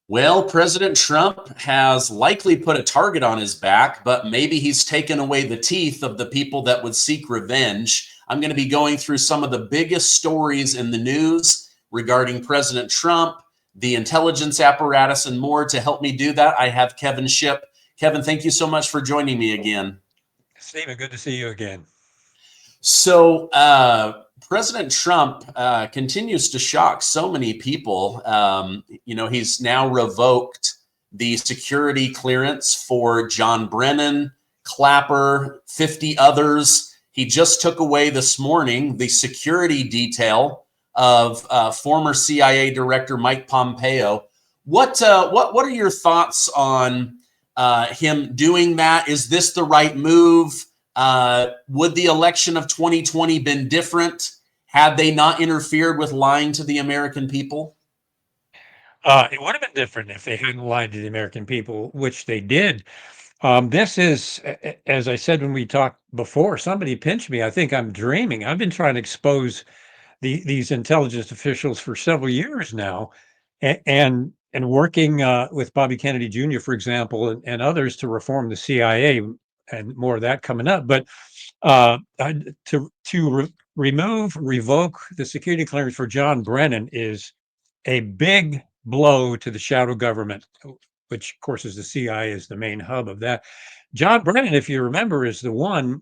Well, President Trump has likely put a target on his back, but maybe he's taken away the teeth of the people that would seek revenge. I'm going to be going through some of the biggest stories in the news regarding President Trump, the intelligence apparatus, and more. To help me do that, I have Kevin Shipp. Kevin, thank you so much for joining me again. Stephen, good to see you again. So, President Trump continues to shock so many people. He's now revoked the security clearance for John Brennan, Clapper, 50 others. He just took away this morning the security detail of former CIA Director Mike Pompeo. What are your thoughts on him doing that? Is this the right move? Would the election of 2020 been different had they not interfered with lying to the American people? It would have been different if they hadn't lied to the American people, which they did. This is, as I said when we talked before, somebody pinched me. I think I'm dreaming. I've been trying to expose these intelligence officials for several years now, and working with Bobby Kennedy Jr., for example, and others to reform the CIA, and more of that coming up. But revoke the security clearance for John Brennan is a big blow to the shadow government, which of course is the CIA is the main hub of that. John Brennan, if you remember, is the one,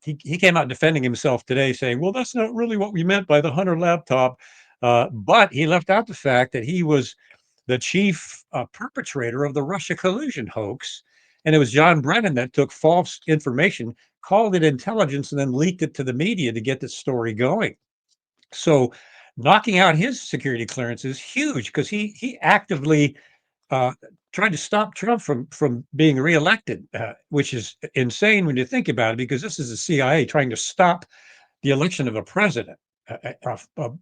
he came out defending himself today saying, well, that's not really what we meant by the Hunter laptop. But he left out the fact that he was the chief perpetrator of the Russia collusion hoax. And it was John Brennan that took false information, called it intelligence, and then leaked it to the media to get the story going. So knocking out his security clearance is huge because he actively uh, tried to stop Trump from being reelected, which is insane when you think about it, because this is the CIA trying to stop the election of a president, a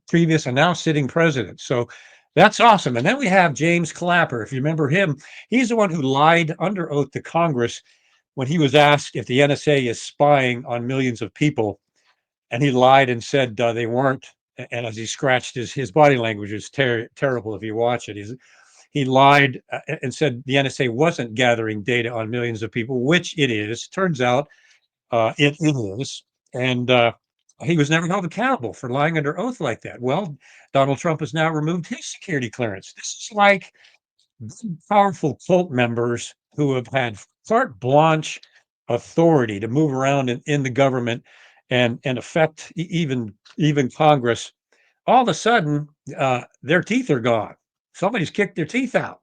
previous and now sitting president. So that's awesome. And then we have James Clapper. If you remember him, he's the one who lied under oath to Congress when he was asked if the NSA is spying on millions of people, and he lied and said they weren't. And as he scratched his body language is terrible if you watch it. He lied and said the NSA wasn't gathering data on millions of people, which it is. Turns out it is. And he was never held accountable for lying under oath like that. Well, Donald Trump has now removed his security clearance. This is like powerful cult members who have had carte blanche authority to move around in the government and affect even Congress. All of a sudden, their teeth are gone. Somebody's kicked their teeth out,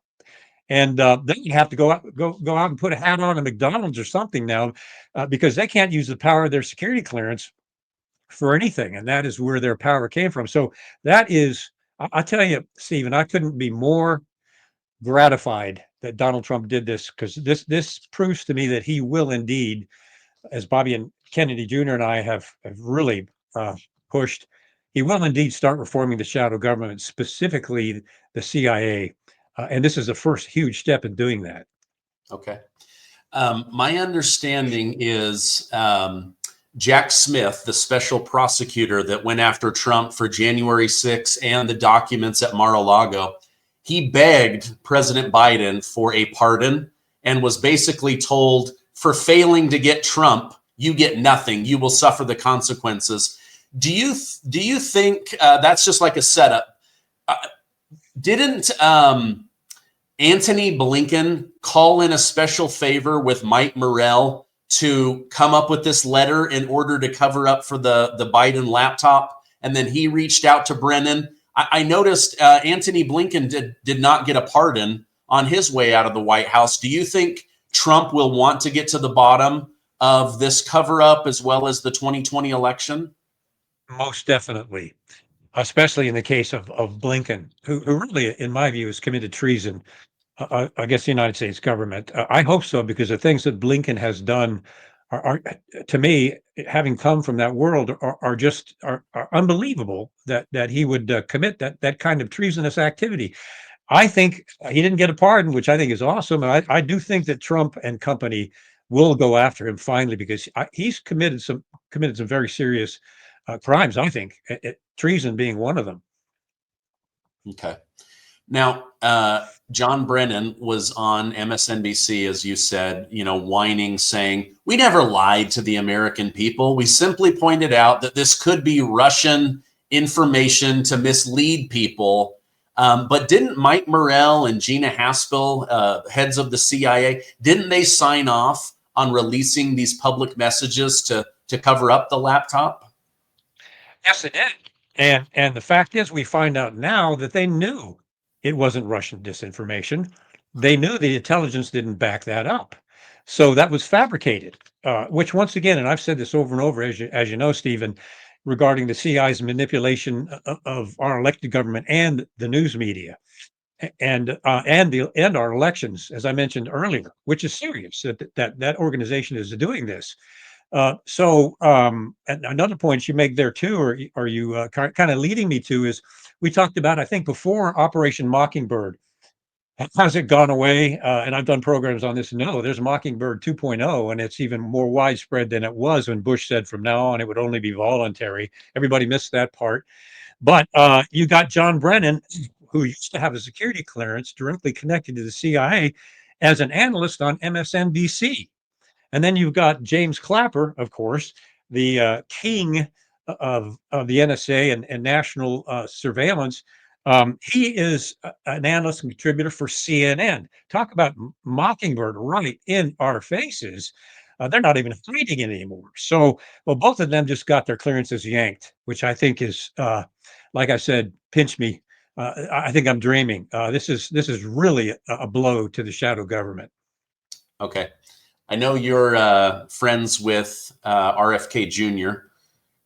and then you have to go out and put a hat on at McDonald's or something now, because they can't use the power of their security clearance for anything, and that is where their power came from. So that is, I tell you, Stephen, I couldn't be more gratified that Donald Trump did this, because this proves to me that he will indeed, as Bobby and Kennedy Jr. and I have really pushed, he will indeed start reforming the shadow government, specifically the CIA. And this is the first huge step in doing that. Okay. My understanding is Jack Smith, the special prosecutor that went after Trump for January 6th and the documents at Mar-a-Lago, he begged President Biden for a pardon and was basically told, for failing to get Trump, you get nothing. You will suffer the consequences. Do you think that's just like a setup? Didn't Antony Blinkin call in a special favor with Mike Morell to come up with this letter in order to cover up for the Biden laptop? And then he reached out to Brennan. I noticed Antony Blinkin did not get a pardon on his way out of the White House. Do you think Trump will want to get to the bottom of this cover up as well as the 2020 election? Most definitely, especially in the case of Blinken, who really, in my view, has committed treason against the United States government. I hope so, because the things that Blinken has done are to me, having come from that world, are just are unbelievable that he would commit that kind of treasonous activity. I think he didn't get a pardon, which I think is awesome. I do think that Trump and company will go after him finally, because he's committed some very serious crimes. I think treason being one of them. Okay. Now, John Brennan was on MSNBC, as you said, whining, saying, we never lied to the American people. We simply pointed out that this could be Russian information to mislead people. But didn't Mike Morell and Gina Haspel, heads of the CIA, didn't they sign off on releasing these public messages to cover up the laptop? Yes, they did. And the fact is, we find out now that they knew it wasn't Russian disinformation. They knew the intelligence didn't back that up. So that was fabricated, which once again, and I've said this over and over, as you know, Stephen, regarding the CIA's manipulation of our elected government and the news media and our elections, as I mentioned earlier, which is serious that organization is doing this. And another point you make there too, or you kind of leading me to, is we talked about, I think, before Operation Mockingbird. Has it gone away? And I've done programs on this. No, there's Mockingbird 2.0, and it's even more widespread than it was when Bush said from now on it would only be voluntary. Everybody missed that part. But you got John Brennan, who used to have a security clearance directly connected to the CIA as an analyst on MSNBC. And then you've got James Clapper, of course, the king of the NSA and national surveillance. He is an analyst and contributor for CNN. Talk about Mockingbird right in our faces. They're not even hiding it anymore. So, well, both of them just got their clearances yanked, which I think is, like I said, pinch me. I think I'm dreaming. This is really a blow to the shadow government. Okay. I know you're friends with RFK Jr.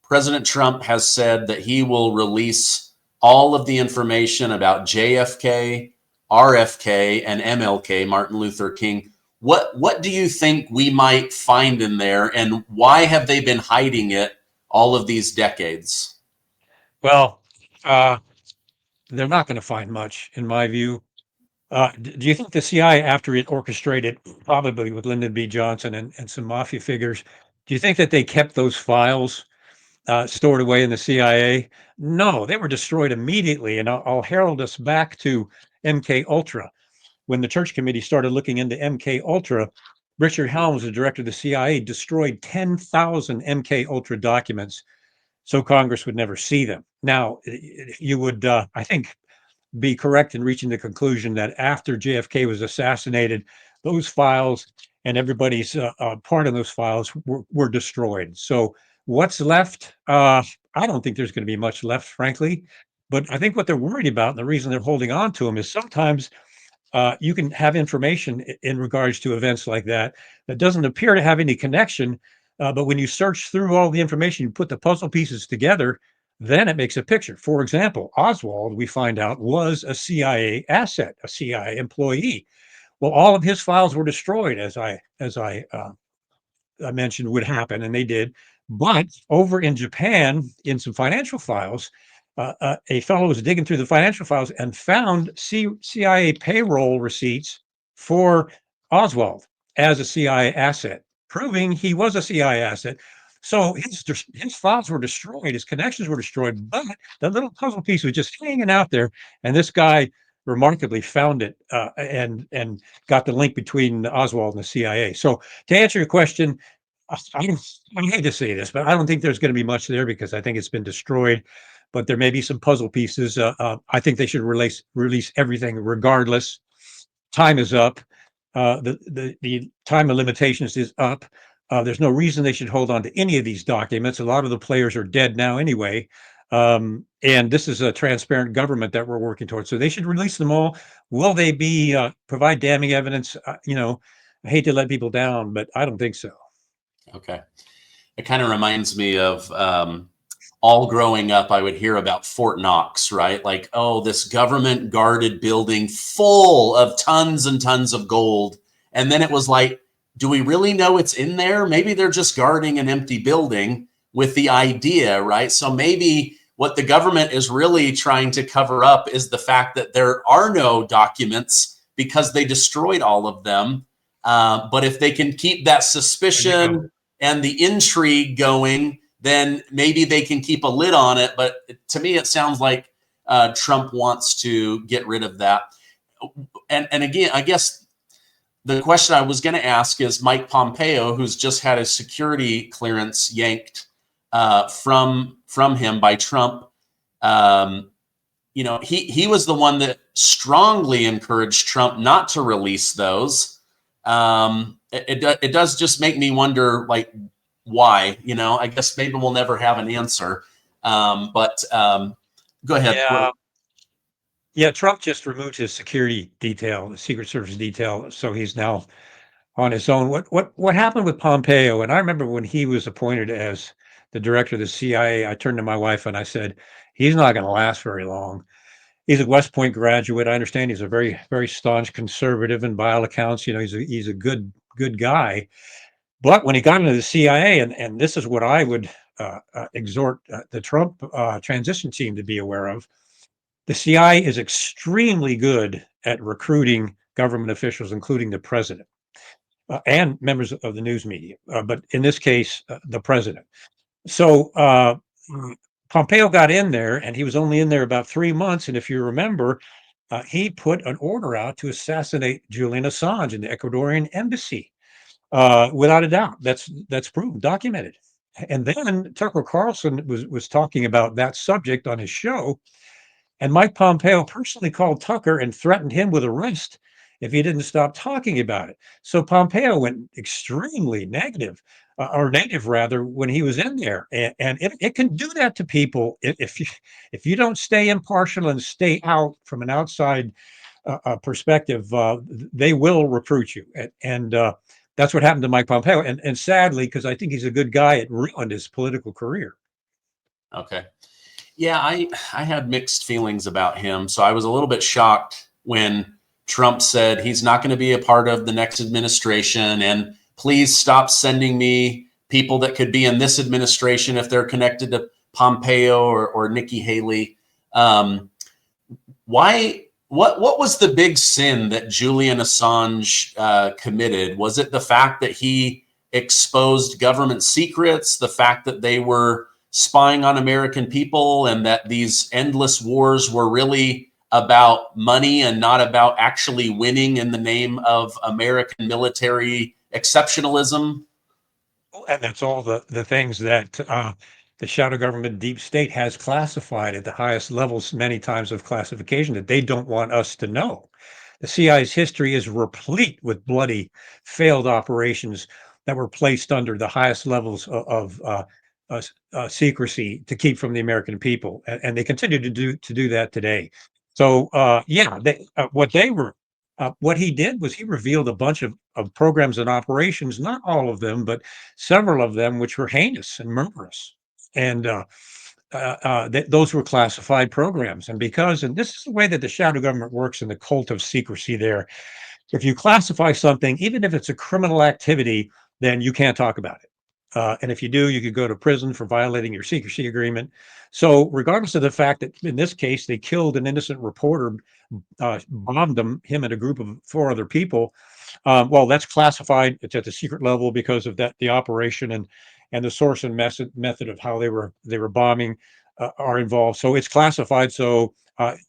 President Trump has said that he will release all of the information about JFK, RFK, and MLK, Martin Luther King. What do you think we might find in there, and why have they been hiding it all of these decades? Well, they're not going to find much, in my view. Do you think the CIA, after it orchestrated, probably with Lyndon B. Johnson and some mafia figures, do you think that they kept those files stored away in the CIA? No, they were destroyed immediately. And I'll herald us back to MK Ultra. When the Church Committee started looking into MK Ultra, Richard Helms, the director of the CIA, destroyed 10,000 MK Ultra documents so Congress would never see them. Now, you would, I think, be correct in reaching the conclusion that after JFK was assassinated, those files and everybody's part of those files were destroyed. So what's left? I don't think there's going to be much left, frankly. But I think what they're worried about, and the reason they're holding on to them, is sometimes you can have information in regards to events like that that doesn't appear to have any connection. But when you search through all the information, you put the puzzle pieces together, then it makes a picture. For example, Oswald, we find out, was a CIA asset, a CIA employee. Well, all of his files were destroyed, as I mentioned would happen, and they did. But over in Japan, in some financial files, a fellow was digging through the financial files and found CIA payroll receipts for Oswald as a CIA asset, proving he was a CIA asset. So his files were destroyed, his connections were destroyed, but the little puzzle piece was just hanging out there, and this guy remarkably found it and got the link between Oswald and the CIA. So to answer your question, I hate to say this, but I don't think there's going to be much there because I think it's been destroyed. But there may be some puzzle pieces. I think they should release everything regardless. Time is up. The time of limitations is up. There's no reason they should hold on to any of these documents. A lot of the players are dead now anyway. And this is a transparent government that we're working towards. So they should release them all. Will they provide damning evidence? I hate to let people down, but I don't think so. Okay. It kind of reminds me of all growing up, I would hear about Fort Knox, right? Like, oh, this government guarded building full of tons and tons of gold. And then it was like, do we really know it's in there? Maybe they're just guarding an empty building with the idea, right? So maybe what the government is really trying to cover up is the fact that there are no documents because they destroyed all of them. But if they can keep that suspicion and the intrigue going, then maybe they can keep a lid on it. But to me, it sounds like Trump wants to get rid of that. And again, I guess the question I was going to ask is Mike Pompeo, who's just had a security clearance yanked from him by Trump. He was the one that strongly encouraged Trump not to release those. It does just make me wonder, like, why? I guess maybe we'll never have an answer. But go ahead. Yeah, Trump just removed his security detail, the Secret Service detail, so he's now on his own. What happened with Pompeo? And I remember when he was appointed as the director of the CIA, I turned to my wife and I said, he's not going to last very long. He's a West Point graduate. I understand he's a very, very staunch conservative in by all accounts. He's a good guy. But when he got into the CIA, and this is what I would exhort the Trump transition team to be aware of, the CIA is extremely good at recruiting government officials, including the president and members of the news media. But in this case, the president. So Pompeo got in there, and he was only in there about 3 months. And if you remember, he put an order out to assassinate Julian Assange in the Ecuadorian embassy. Without a doubt, that's proven, documented. And then Tucker Carlson was talking about that subject on his show, and Mike Pompeo personally called Tucker and threatened him with arrest if he didn't stop talking about it. So Pompeo went extremely negative, or negative rather, when he was in there, and it can do that to people if you don't stay impartial and stay out from an outside perspective. They will recruit you, and that's what happened to Mike Pompeo. And sadly, because I think he's a good guy, it ruined his political career. Okay. Yeah, I had mixed feelings about him. So I was a little bit shocked when Trump said he's not going to be a part of the next administration, and please stop sending me people that could be in this administration if they're connected to Pompeo or Nikki Haley. Why? What was the big sin that Julian Assange committed? Was it the fact that he exposed government secrets, the fact that they were spying on American people, and that these endless wars were really about money and not about actually winning in the name of American military exceptionalism? And that's all the things that the shadow government deep state has classified at the highest levels, many times of classification, that they don't want us to know. The CIA's history is replete with bloody, failed operations that were placed under the highest levels of secrecy to keep from the American people, and they continue to do that today. So what he did was he revealed a bunch of programs and operations, not all of them, but several of them, which were heinous and murderous, and those were classified programs. And this is the way that the shadow government works in the cult of secrecy. There, if you classify something, even if it's a criminal activity, then you can't talk about it. And if you do, you could go to prison for violating your secrecy agreement. So regardless of the fact that in this case, they killed an innocent reporter, bombed him and a group of 4 other people. Well, that's classified. It's at the secret level because of that, the operation and the source and method of how they were bombing are involved. So it's classified. So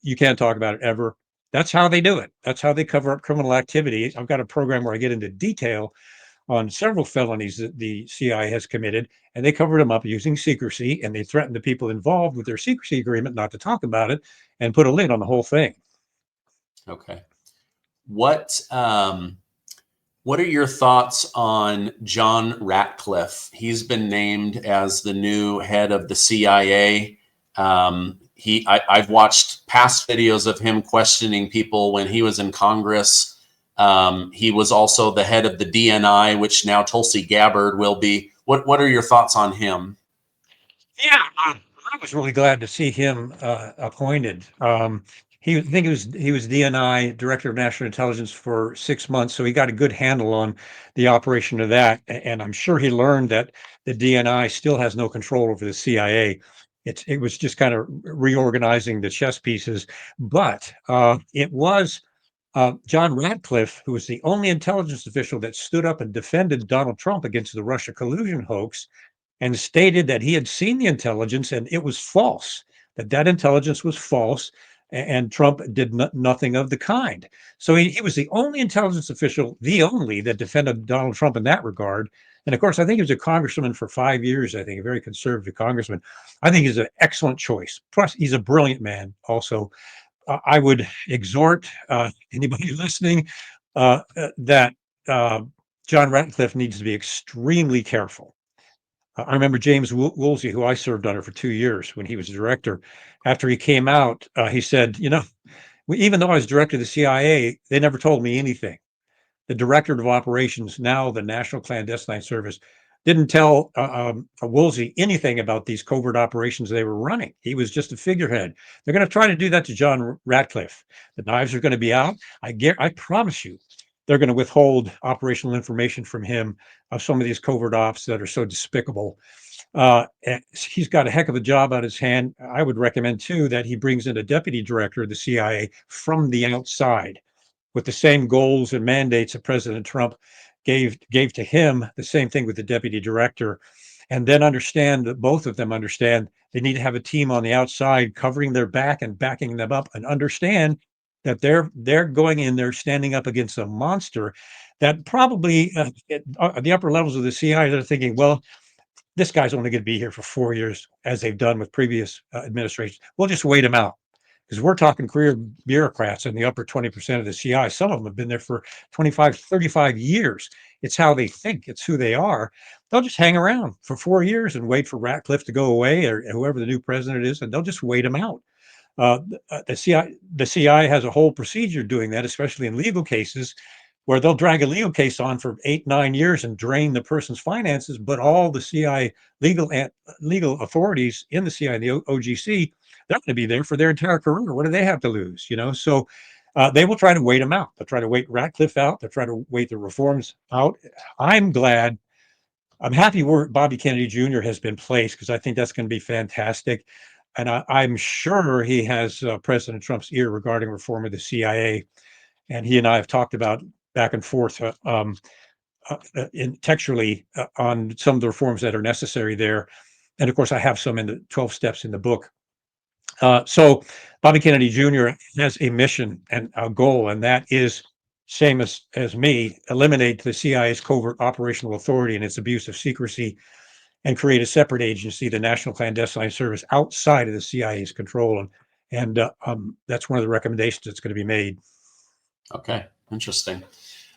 you can't talk about it ever. That's how they do it. That's how they cover up criminal activity. I've got a program where I get into detail on several felonies that the CIA has committed, and they covered them up using secrecy, and they threatened the people involved with their secrecy agreement not to talk about it, and put a lid on the whole thing. Okay. What are your thoughts on John Ratcliffe? He's been named as the new head of the CIA. I've watched past videos of him questioning people when he was in Congress. He was also the head of the DNI, which now Tulsi Gabbard will be. What are your thoughts on him? Yeah, I was really glad to see him appointed. I think he was DNI, Director of National Intelligence, for 6 months, so he got a good handle on the operation of that. And I'm sure he learned that the DNI still has no control over the CIA. It was just kind of reorganizing the chess pieces, but it was John Ratcliffe, who was the only intelligence official that stood up and defended Donald Trump against the Russia collusion hoax, and stated that he had seen the intelligence and it was false, that intelligence was false, and Trump did nothing of the kind. So he was the only intelligence official, the only, that defended Donald Trump in that regard. And of course, I think he was a congressman for 5 years, I think, a very conservative congressman. I think he's an excellent choice. Plus, he's a brilliant man also. I would exhort anybody listening that John Ratcliffe needs to be extremely careful. I remember James Woolsey, who I served under for 2 years when he was director. After he came out, he said, even though I was director of the CIA, they never told me anything. The director of operations, now the National Clandestine Service, didn't tell Woolsey anything about these covert operations they were running. He was just a figurehead. They're going to try to do that to John Ratcliffe. The knives are going to be out. I promise you, they're going to withhold operational information from him of some of these covert ops that are so despicable. And he's got a heck of a job on his hand. I would recommend, too, that he brings in a deputy director of the CIA from the outside with the same goals and mandates that President Trump gave to him, the same thing with the deputy director. And then understand that both of them understand they need to have a team on the outside covering their back and backing them up, and understand that they're going in there standing up against a monster that probably at the upper levels of the CIA, they're thinking, well, this guy's only going to be here for 4 years, as they've done with previous administrations. We'll just wait him out, because we're talking career bureaucrats in the upper 20% of the CIA. Some of them have been there for 25, 35 years. It's how they think. It's who they are. They'll just hang around for 4 years and wait for Ratcliffe to go away, or whoever the new president is, and they'll just wait him out. The CIA has a whole procedure doing that, especially in legal cases, where they'll drag a legal case on for 8, 9 years and drain the person's finances. But all the CIA legal authorities in the CIA, the OGC, they're going to be there for their entire career. What do they have to lose? So they will try to wait them out. They'll try to wait Ratcliffe out. They'll try to wait the reforms out. I'm happy where Bobby Kennedy Jr. has been placed, because I think that's going to be fantastic. And I'm sure he has President Trump's ear regarding reform of the CIA. And he and I have talked about back and forth textually on some of the reforms that are necessary there. And of course, I have some in the 12 steps in the book. So Bobby Kennedy Jr. has a mission and a goal, and that is, same as me, eliminate the CIA's covert operational authority and its abuse of secrecy, and create a separate agency, the National Clandestine Service, outside of the CIA's control. And that's one of the recommendations that's going to be made. Okay, interesting.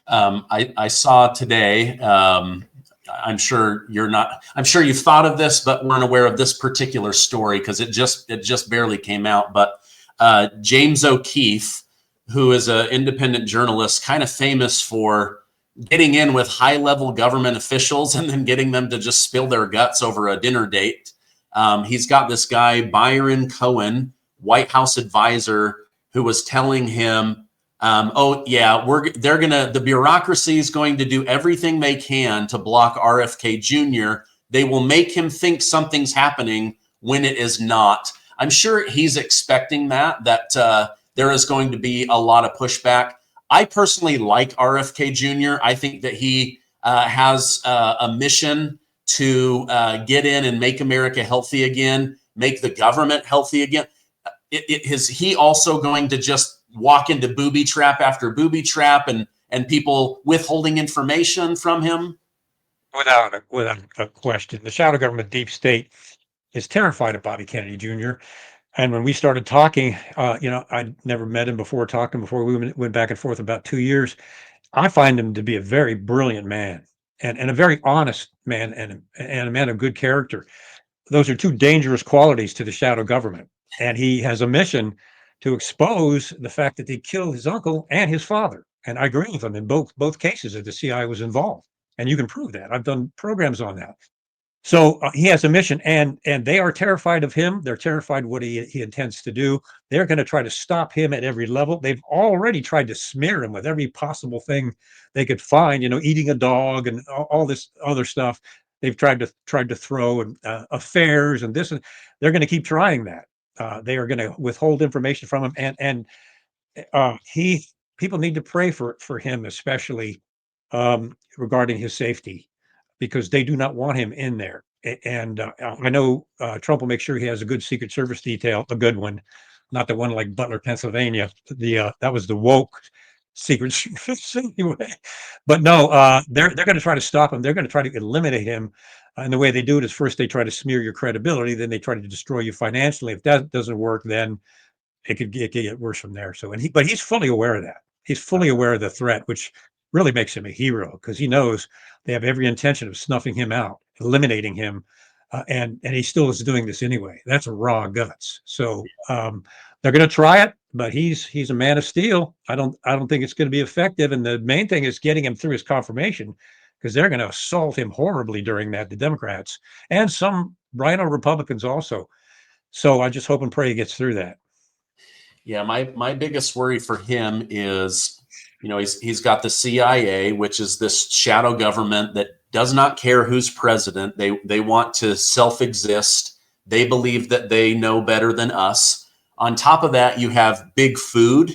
I saw today, I'm sure you've thought of this, but weren't aware of this particular story because it just barely came out. But James O'Keefe, who is an independent journalist, kind of famous for getting in with high-level government officials and then getting them to just spill their guts over a dinner date. He's got this guy, Byron Cohen, White House advisor, who was telling him, the bureaucracy is going to do everything they can to block RFK Jr. They will make him think something's happening when it is not. I'm sure he's expecting that there is going to be a lot of pushback. I personally like RFK Jr. I think that he has a mission to get in and make America healthy again, make the government healthy again. Is he also going to just walk into booby trap after booby trap and people withholding information from him? Without a question. The shadow government deep state is terrified of Bobby Kennedy Jr. And when we started talking, I'd never met him before, talked to him before. We went back and forth about 2 years. I find him to be a very brilliant man, and a very honest man, and a man of good character. Those are two dangerous qualities to the shadow government. And he has a mission to expose the fact that they killed his uncle and his father. And I agree with him in both cases that the CIA was involved. And you can prove that. I've done programs on that. So he has a mission, and they are terrified of him. They're terrified what he intends to do. They're going to try to stop him at every level. They've already tried to smear him with every possible thing they could find, eating a dog and all this other stuff. They've tried to throw, and affairs and this, and they're going to keep trying that. They are going to withhold information from him, and people need to pray for him, especially regarding his safety, because they do not want him in there. And I know Trump will make sure he has a good Secret Service detail, a good one, not the one like Butler, Pennsylvania. That was the woke Secret Service anyway. But no, they're going to try to stop him. They're going to try to eliminate him. And the way they do it is first they try to smear your credibility, then they try to destroy you financially. If that doesn't work, then it could get worse from there. So, but he's fully aware of that. He's fully aware of the threat, which really makes him a hero because he knows they have every intention of snuffing him out, eliminating him, and he still is doing this anyway. That's raw guts. So they're going to try it, but he's a man of steel. I don't think it's going to be effective. And the main thing is getting him through his confirmation because they're going to assault him horribly during that. The Democrats and some rhino Republicans also. So I just hope and pray he gets through that. Yeah, my biggest worry for him is, he's got the CIA, which is this shadow government that does not care who's president. They want to self-exist. They believe that they know better than us. On top of that, you have Big Food,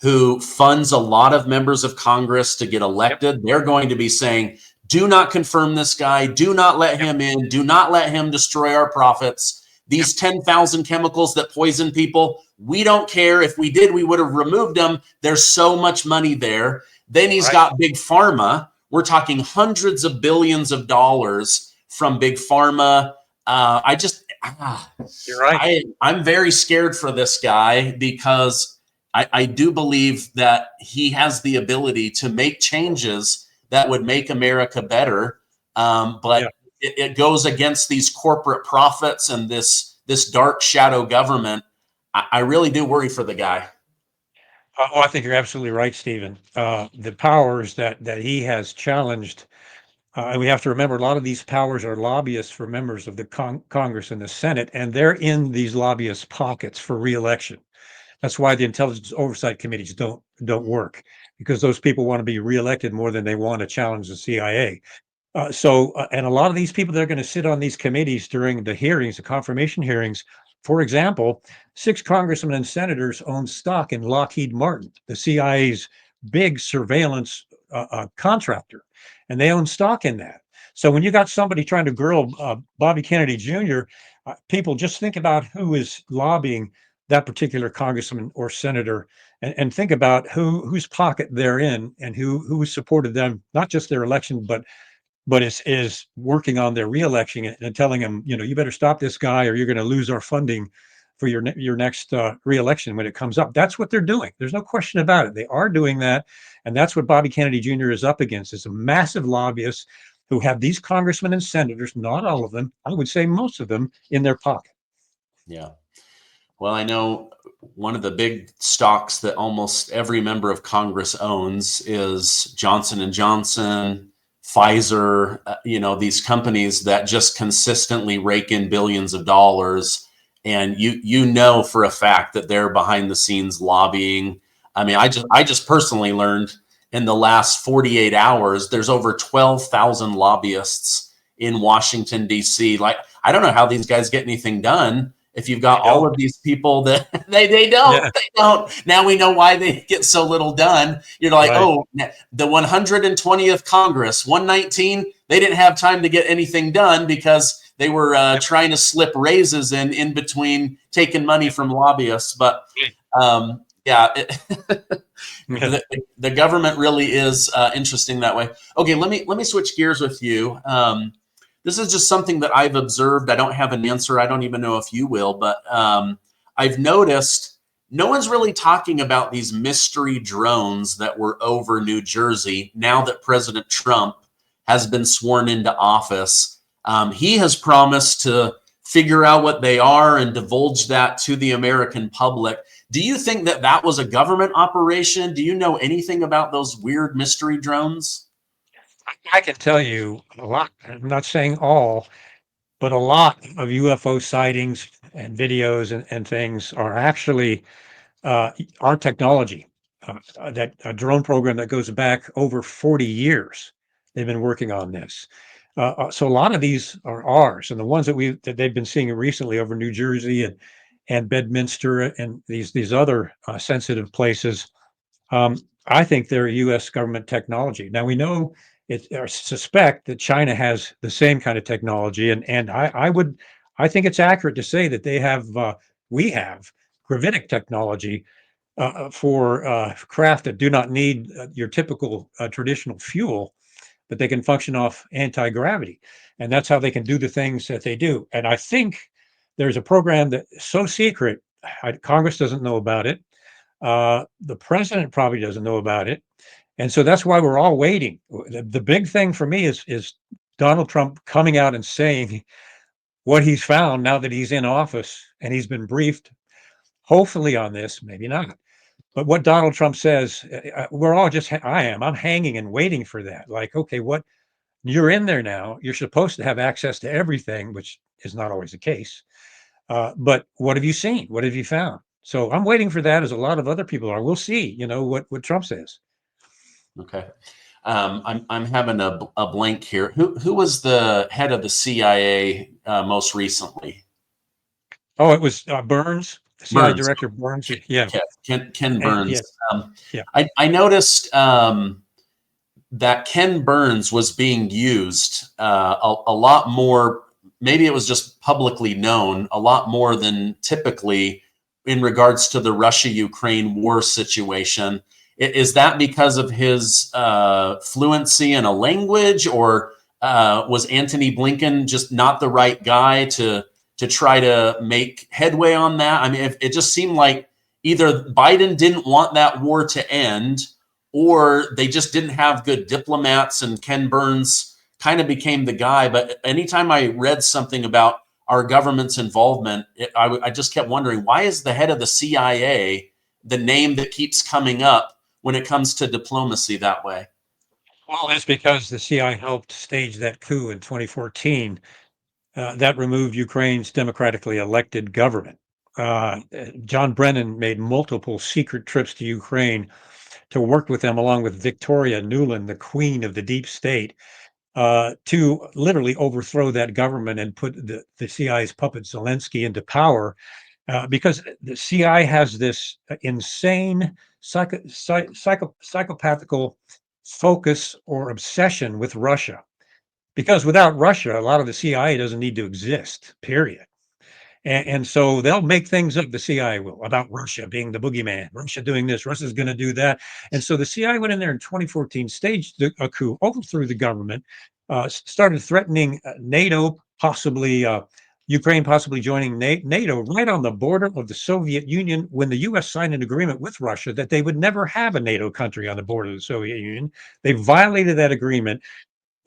who funds a lot of members of Congress to get elected. Yep. They're going to be saying, do not confirm this guy. Do not let him in. Do not let him destroy our profits. These 10,000 chemicals that poison people, we don't care. If we did, we would have removed them. There's so much money there. Then he's got Big Pharma. We're talking hundreds of billions of dollars from Big Pharma. You're right. I'm very scared for this guy because I do believe that he has the ability to make changes that would make America better. But it goes against these corporate profits and this dark shadow government. I really do worry for the guy. I think you're absolutely right, Stephen. The powers that he has challenged, and we have to remember a lot of these powers are lobbyists for members of the Congress and the Senate, and they're in these lobbyists' pockets for reelection. That's why the intelligence oversight committees don't work, because those people want to be reelected more than they want to challenge the CIA. And a lot of these people that are going to sit on these committees during the hearings, the confirmation hearings, for example, 6 congressmen and senators own stock in Lockheed Martin, the CIA's big surveillance contractor, and they own stock in that. So when you got somebody trying to grill Bobby Kennedy Jr., people just think about who is lobbying that particular congressman or senator, and think about whose pocket they're in and who supported them, not just their election, but is working on their reelection and telling them, you better stop this guy or you're going to lose our funding for your next reelection when it comes up. That's what they're doing. There's no question about it. They are doing that. And that's what Bobby Kennedy Jr. is up against, is a massive lobbyist who have these congressmen and senators, not all of them, I would say most of them, in their pocket. Yeah. Well, I know one of the big stocks that almost every member of Congress owns is Johnson & Johnson, Pfizer, these companies that just consistently rake in billions of dollars. And you know for a fact that they're behind the scenes lobbying. I mean, I just personally learned in the last 48 hours, there's over 12,000 lobbyists in Washington, D.C. Like, I don't know how these guys get anything done. If you've got all of these people that they don't. Now we know why they get so little done. You're like, oh, the 120th Congress, 119, they didn't have time to get anything done because they were trying to slip raises in between taking money from lobbyists. But the government really is interesting that way. Okay, let me switch gears with you. This is just something that I've observed. I don't have an answer. I don't even know if you will, but I've noticed no one's really talking about these mystery drones that were over New Jersey now that President Trump has been sworn into office. He has promised to figure out what they are and divulge that to the American public. Do you think that that was a government operation? Do you know anything about those weird mystery drones? I can tell you a lot. I'm not saying all, but a lot of UFO sightings and videos and things are actually our technology. That a drone program that goes back over 40 years. They've been working on this. So a lot of these are ours, and the ones that they've been seeing recently over New Jersey and Bedminster and these other sensitive places. I think they're U.S. government technology. Now we know or suspect that China has the same kind of technology, and I think it's accurate to say that we have gravitic technology for craft that do not need your typical traditional fuel, but they can function off anti-gravity, and that's how they can do the things that they do. And I think there's a program that's so secret, Congress doesn't know about it. The president probably doesn't know about it. And so that's why we're all waiting. The big thing for me is Donald Trump coming out and saying what he's found now that he's in office and he's been briefed, hopefully on this, maybe not. But what Donald Trump says, we're all just, I'm hanging and waiting for that. Like, okay, what, you're in there now. You're supposed to have access to everything, which is not always the case. But what have you seen? What have you found? So I'm waiting for that, as a lot of other people are. We'll see, what Trump says. Okay. I'm having a blank here. Who was the head of the CIA most recently? Oh, it was Burns, CIA Burns. Director Burns. Yeah. Ken Burns. Yeah. I noticed that Ken Burns was being used a lot more. Maybe it was just publicly known a lot more than typically in regards to the Russia-Ukraine war situation. Is that because of his fluency in a language, or was Antony Blinkin just not the right guy to try to make headway on that? I mean, it just seemed like either Biden didn't want that war to end, or they just didn't have good diplomats, and Ken Burns kind of became the guy. But anytime I read something about our government's involvement, I just kept wondering, why is the head of the CIA the name that keeps coming up when it comes to diplomacy that way? Well, it's because the CIA helped stage that coup in 2014 that removed Ukraine's democratically elected government. John Brennan made multiple secret trips to Ukraine to work with them, along with Victoria Nuland, the queen of the deep state, to literally overthrow that government and put the CIA's puppet Zelensky into power. Because the CIA has this insane psychopathical focus or obsession with Russia. Because without Russia, a lot of the CIA doesn't need to exist, period. And so they'll make things up, the CIA will, about Russia being the boogeyman, Russia doing this, Russia's going to do that. And so the CIA went in there in 2014, staged a coup, overthrew the government, started threatening NATO, possibly Ukraine possibly joining NATO, right on the border of the Soviet Union, when the US signed an agreement with Russia that they would never have a NATO country on the border of the Soviet Union. They violated that agreement.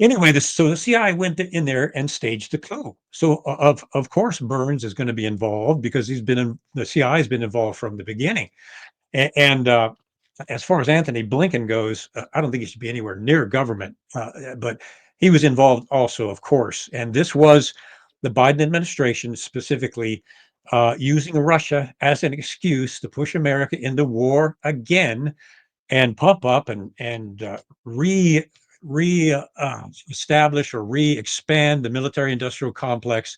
Anyway, so the CIA went in there and staged the coup. So of course Burns is going to be involved, because the CIA has been involved from the beginning. And as far as Antony Blinkin goes, I don't think he should be anywhere near government, but he was involved also, of course. And this was the Biden administration specifically using Russia as an excuse to push America into war again, and pump up and establish or re-expand the military-industrial complex,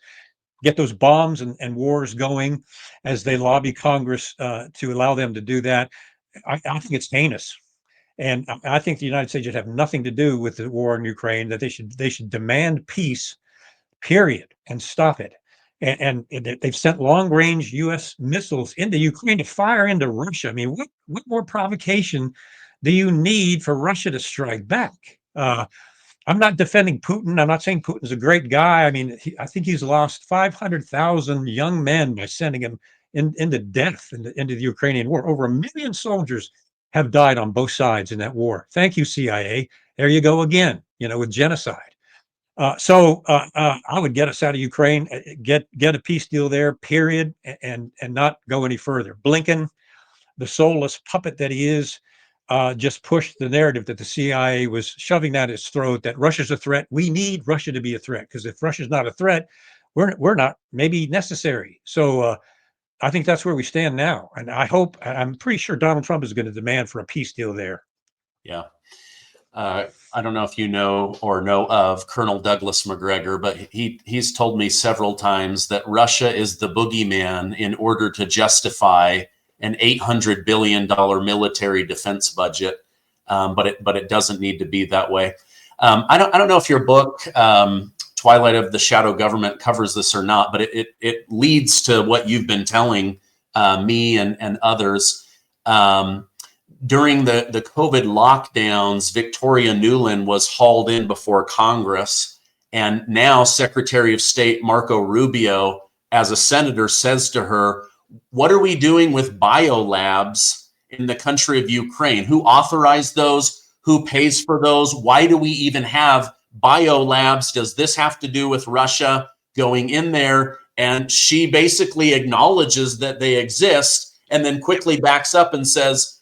get those bombs and wars going as they lobby Congress to allow them to do that. I think it's heinous. And I think the United States should have nothing to do with the war in Ukraine, that they should demand peace, period, and stop it. And they've sent long-range U.S. missiles into Ukraine to fire into Russia. I mean, what more provocation do you need for Russia to strike back? I'm not defending Putin. I'm not saying Putin's a great guy. I mean, I think he's lost 500,000 young men by sending them into death into the Ukrainian war. Over 1 million soldiers have died on both sides in that war. Thank you, CIA. There you go again, with genocide. So I would get us out of Ukraine, get a peace deal there, period, and not go any further. Blinken, the soulless puppet that he is, just pushed the narrative that the CIA was shoving down his throat, that Russia's a threat. We need Russia to be a threat, because if Russia's not a threat, we're not maybe necessary. So I think that's where we stand now. And I'm pretty sure Donald Trump is going to demand for a peace deal there. Yeah. I don't know if you know or know of Colonel Douglas McGregor, but he's told me several times that Russia is the boogeyman in order to justify an $800 billion military defense budget. But it doesn't need to be that way. I don't know if your book, Twilight of the Shadow Government, covers this or not, but it leads to what you've been telling me and others. During the COVID lockdowns, Victoria Nuland was hauled in before Congress. And now Secretary of State Marco Rubio, as a senator, says to her, what are we doing with biolabs in the country of Ukraine? Who authorized those? Who pays for those? Why do we even have biolabs? Does this have to do with Russia going in there? And she basically acknowledges that they exist and then quickly backs up and says,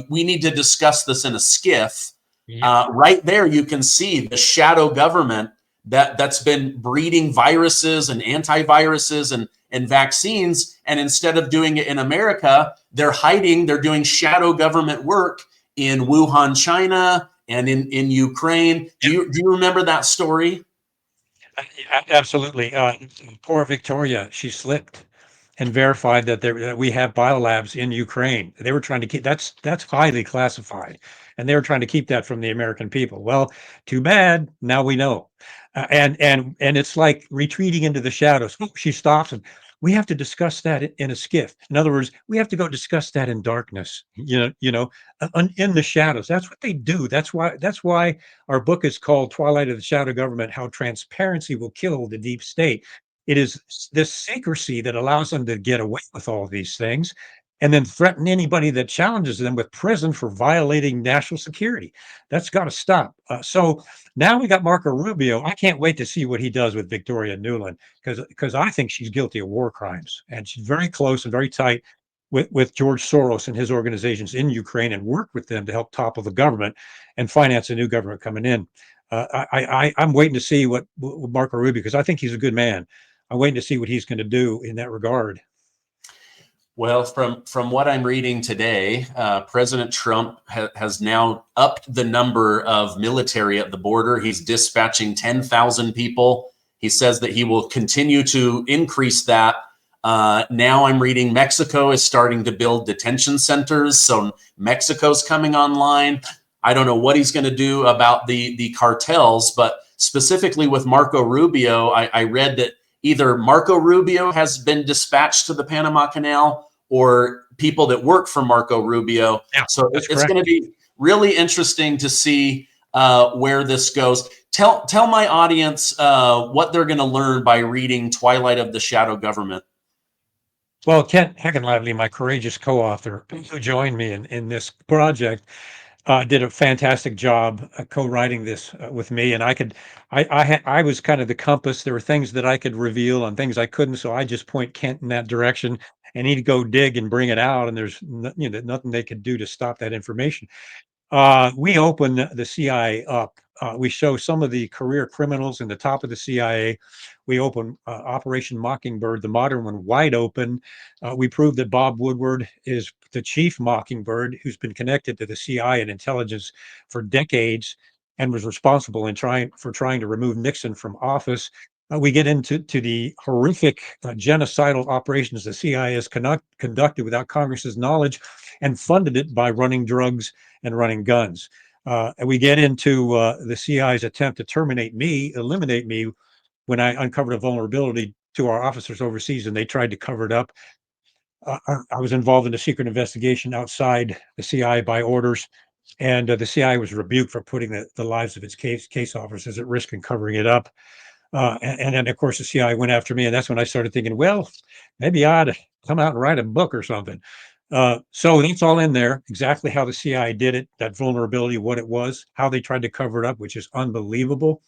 we need to discuss this in a skiff. Right there, you can see the shadow government that's been breeding viruses and antiviruses and vaccines. And instead of doing it in America, they're hiding, they're doing shadow government work in Wuhan, China, and in Ukraine. Do you remember that story? Absolutely. Poor Victoria, she slipped and verified that we have biolabs in Ukraine. They were trying to keep that's highly classified, and they were trying to keep that from the American people. Well, too bad. Now we know, and it's like retreating into the shadows. Oh, she stops, and we have to discuss that in a skiff. In other words, we have to go discuss that in darkness. In the shadows. That's what they do. That's why our book is called Twilight of the Shadow Government: How Transparency Will Kill the Deep State. It is this secrecy that allows them to get away with all these things and then threaten anybody that challenges them with prison for violating national security. That's got to stop. So now we got Marco Rubio. I can't wait to see what he does with Victoria Nuland because I think she's guilty of war crimes, and she's very close and very tight with George Soros and his organizations in Ukraine, and work with them to help topple the government and finance a new government coming in. I'm waiting to see what Marco Rubio, because I think he's a good man. I'm waiting to see what he's going to do in that regard. Well, from what I'm reading today, President Trump has now upped the number of military at the border. He's dispatching 10,000 people. He says that he will continue to increase that. Now I'm reading Mexico is starting to build detention centers. So Mexico's coming online. I don't know what he's going to do about the cartels, but specifically with Marco Rubio, I read that either Marco Rubio has been dispatched to the Panama Canal or people that work for Marco Rubio. Yeah, so it's going to be really interesting to see where this goes. Tell my audience what they're going to learn by reading Twilight of the Shadow Government. Well, Kent Heckenlively, my courageous co-author who joined me in this project, did a fantastic job co-writing this with me, and I was kind of the compass. There were things that I could reveal and things I couldn't, so I just point Kent in that direction, and he'd go dig and bring it out. And there's nothing they could do to stop that information. We open the CIA up. We show some of the career criminals in the top of the CIA. We open Operation Mockingbird, the modern one, wide open. We prove that Bob Woodward is the chief Mockingbird, who's been connected to the CIA and intelligence for decades and was responsible trying to remove Nixon from office. We get into the horrific genocidal operations the CIA has conducted without Congress's knowledge, and funded it by running drugs and running guns. And we get into the CIA's attempt to eliminate me, when I uncovered a vulnerability to our officers overseas, and they tried to cover it up. I was involved in a secret investigation outside the CIA by orders, and the CIA was rebuked for putting the lives of its case officers at risk and covering it up. And then, of course, the CIA went after me, and that's when I started thinking, well, maybe I ought to come out and write a book or something. So that's all in there, exactly how the CIA did it, that vulnerability, what it was, how they tried to cover it up, which is unbelievable.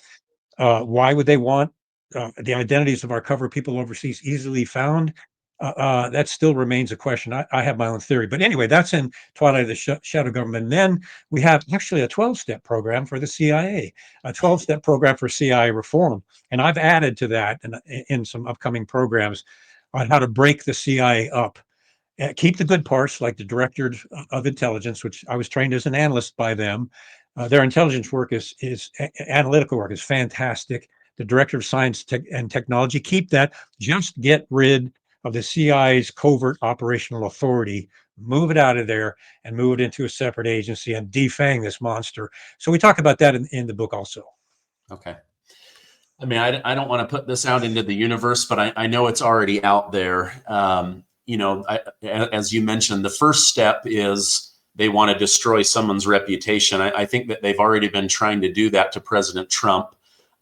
Why would they want the identities of our cover people overseas easily found? That still remains a question. I have my own theory. But anyway, that's in Twilight of the Shadow Government. And then we have actually a 12-step program for the CIA, a 12-step program for CIA reform. And I've added to that in some upcoming programs on how to break the CIA up. Keep the good parts, like the Director of Intelligence, which I was trained as an analyst by them. Their intelligence work is analytical work is fantastic. The Director of Science and Technology, keep that. Just get rid of the CIA's covert operational authority, move it out of there and move it into a separate agency and defang this monster. So we talk about that in the book also. Okay. I mean, I don't want to put this out into the universe, but I know it's already out there. As you mentioned, the first step is they want to destroy someone's reputation. I think that they've already been trying to do that to President Trump.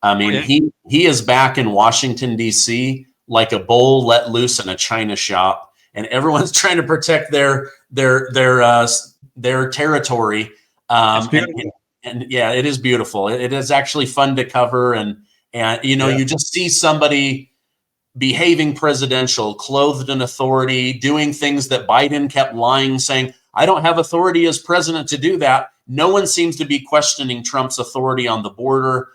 I mean, he is back in Washington, D.C., like a bull let loose in a china shop, and everyone's trying to protect their territory. And yeah, it is beautiful. It is actually fun to cover, and you just see somebody behaving presidential, clothed in authority, doing things that Biden kept lying, saying, I don't have authority as president to do that. No one seems to be questioning Trump's authority on the border,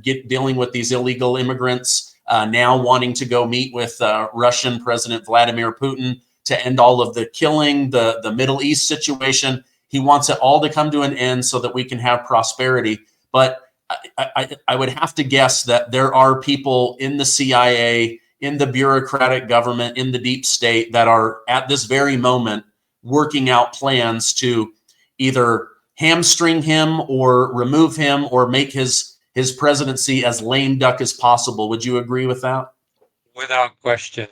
dealing with these illegal immigrants, now wanting to go meet with Russian President Vladimir Putin to end all of the killing, the Middle East situation. He wants it all to come to an end so that we can have prosperity. But I would have to guess that there are people in the CIA, in the bureaucratic government, in the deep state that are at this very moment working out plans to either hamstring him or remove him or make his presidency as lame duck as possible. Would you agree with that? Without question.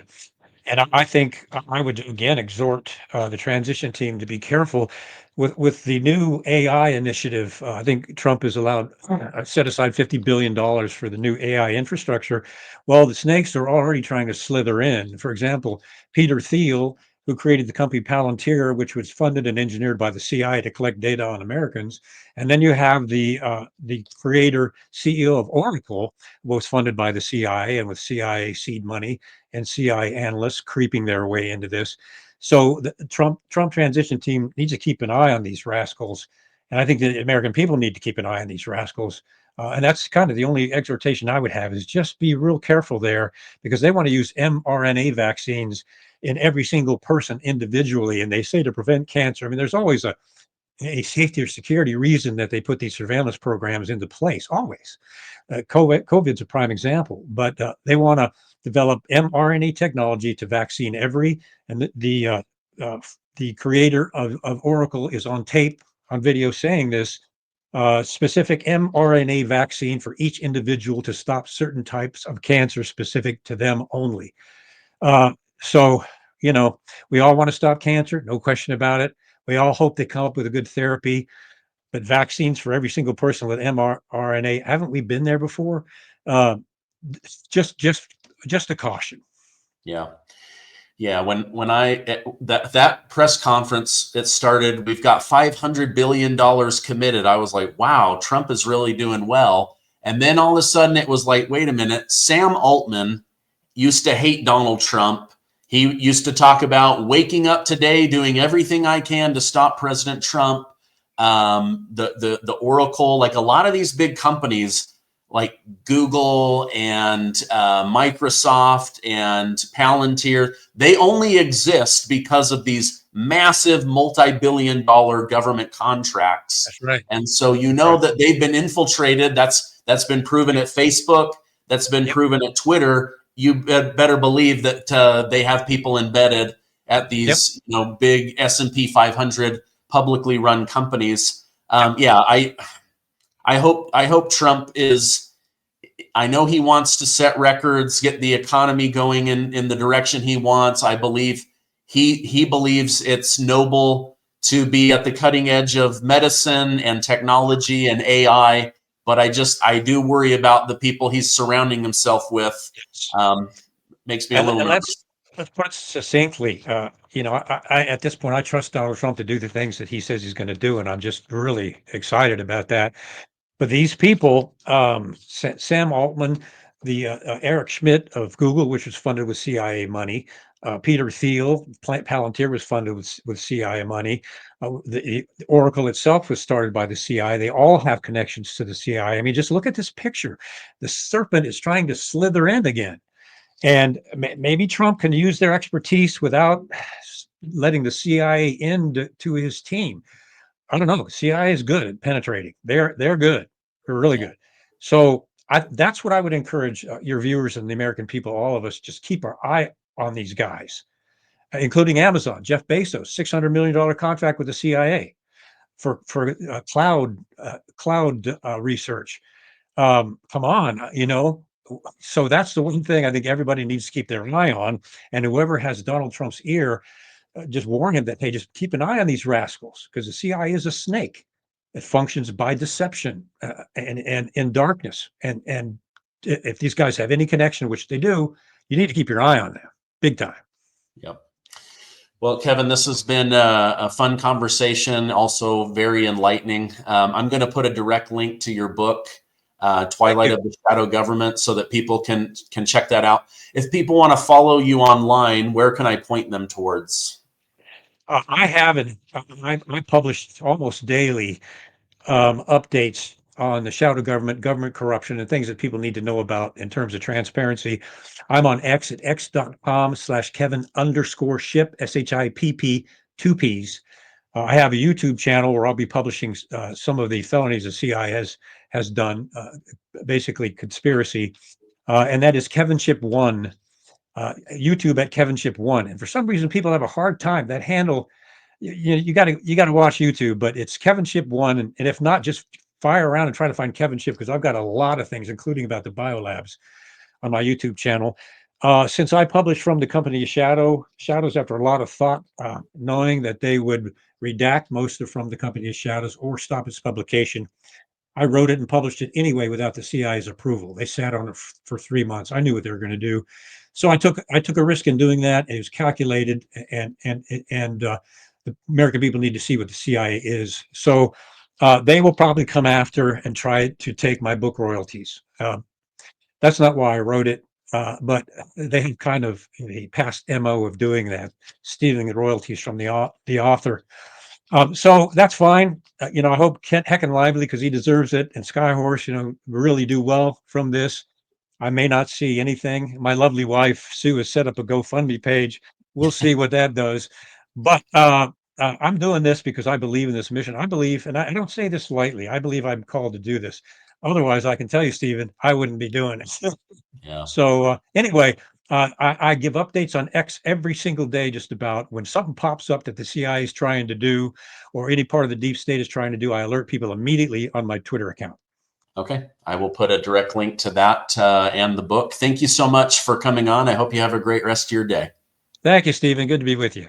And I think I would again exhort the transition team to be careful with the new AI initiative. I think Trump has allowed set aside $50 billion for the new AI infrastructure. Well, the snakes are already trying to slither in. For example, Peter Thiel, who created the company Palantir, which was funded and engineered by the CIA to collect data on Americans, and then you have the creator CEO of Oracle, was funded by the CIA and with CIA seed money and CIA analysts creeping their way into this. So the Trump transition team needs to keep an eye on these rascals, and I think the American people need to keep an eye on these rascals. And that's kind of the only exhortation I would have is just be real careful there because they want to use mRNA vaccines in every single person individually, and they say to prevent cancer. I mean, there's always a safety or security reason that they put these surveillance programs into place. Always, COVID's a prime example, but they want to develop mRNA technology to vaccine every, and the creator of Oracle is on tape, on video saying this, specific mRNA vaccine for each individual to stop certain types of cancer specific to them only. So, we all want to stop cancer, no question about it. We all hope they come up with a good therapy, but vaccines for every single person with mRNA, haven't we been there before? Uh, just a caution. Yeah. Yeah, when that press conference, it started, we've got $500 billion committed. I was like, wow, Trump is really doing well. And then all of a sudden it was like, wait a minute, Sam Altman used to hate Donald Trump. He used to talk about waking up today, doing everything I can to stop President Trump. The Oracle, like a lot of these big companies like Google and Microsoft and Palantir, they only exist because of these massive multi-billion-dollar government contracts. That's right. And so that they've been infiltrated. That's been proven at Facebook. That's been proven at Twitter. You better believe that they have people embedded at these big S&P 500 publicly run companies. I hope Trump is, I know he wants to set records, get the economy going in the direction he wants. I believe he believes it's noble to be at the cutting edge of medicine and technology and AI. But I do worry about the people he's surrounding himself with. Makes me a little nervous. Let's put it succinctly. I at this point, I trust Donald Trump to do the things that he says he's going to do, and I'm just really excited about that. But these people, Sam Altman, the Eric Schmidt of Google, which was funded with CIA money, Peter Thiel, Palantir was funded with CIA money. The Oracle itself was started by the CIA. They all have connections to the CIA. I mean, just look at this picture. The serpent is trying to slither in again. And maybe Trump can use their expertise without letting the CIA into his team. I don't know. CIA is good at penetrating. They're good. They're really good. So that's what I would encourage your viewers and the American people, all of us, just keep our eye on these guys, including Amazon, Jeff Bezos, $600 million contract with the CIA for cloud research. come on, So that's the one thing I think everybody needs to keep their eye on. And whoever has Donald Trump's ear, just warn him that, hey, just keep an eye on these rascals, because the CIA is a snake. It functions by deception and in darkness. And if these guys have any connection, which they do, you need to keep your eye on them big time. Yep. Well, Kevin, this has been a fun conversation, also very enlightening. I'm going to put a direct link to your book, Twilight of the Shadow Government, so that people can check that out. If people want to follow you online, where can I point them towards? I haven't. I published almost daily updates on the shadow government, government corruption, and things that people need to know about in terms of transparency. I'm on X at x.com/Kevin_Shipp, SHIPP, 2 Ps. I have a YouTube channel where I'll be publishing some of the felonies the CIA has done, basically conspiracy, and that is Kevin Shipp 1, YouTube at Kevin Shipp 1. And for some reason, people have a hard time. That handle, you got to watch YouTube, but it's Kevin Shipp 1, and if not, just fire around and try to find Kevin Shipp, because I've got a lot of things, including about the Biolabs, on my YouTube channel. Since I published from the company Shadows after a lot of thought, knowing that they would redact most of From the Company of Shadows or stop its publication, I wrote it and published it anyway without the CIA's approval. They sat on it for 3 months. I knew what they were going to do, so I took a risk in doing that. It was calculated, and the American people need to see what the CIA is. So they will probably come after and try to take my book royalties. That's not why I wrote it, but they have kind of a past MO of doing that, stealing the royalties from the author. So that's fine. I hope Kent Heckin Lively, because he deserves it, and Skyhorse, really do well from this. I may not see anything. My lovely wife, Sue, has set up a GoFundMe page. We'll see what that does. But I'm doing this because I believe in this mission. I believe, and I don't say this lightly, I believe I'm called to do this. Otherwise, I can tell you, Stephen, I wouldn't be doing it. Yeah. So anyway, I give updates on X every single day, just about. When something pops up that the CIA is trying to do, or any part of the deep state is trying to do, I alert people immediately on my Twitter account. Okay. I will put a direct link to that and the book. Thank you so much for coming on. I hope you have a great rest of your day. Thank you, Stephen. Good to be with you.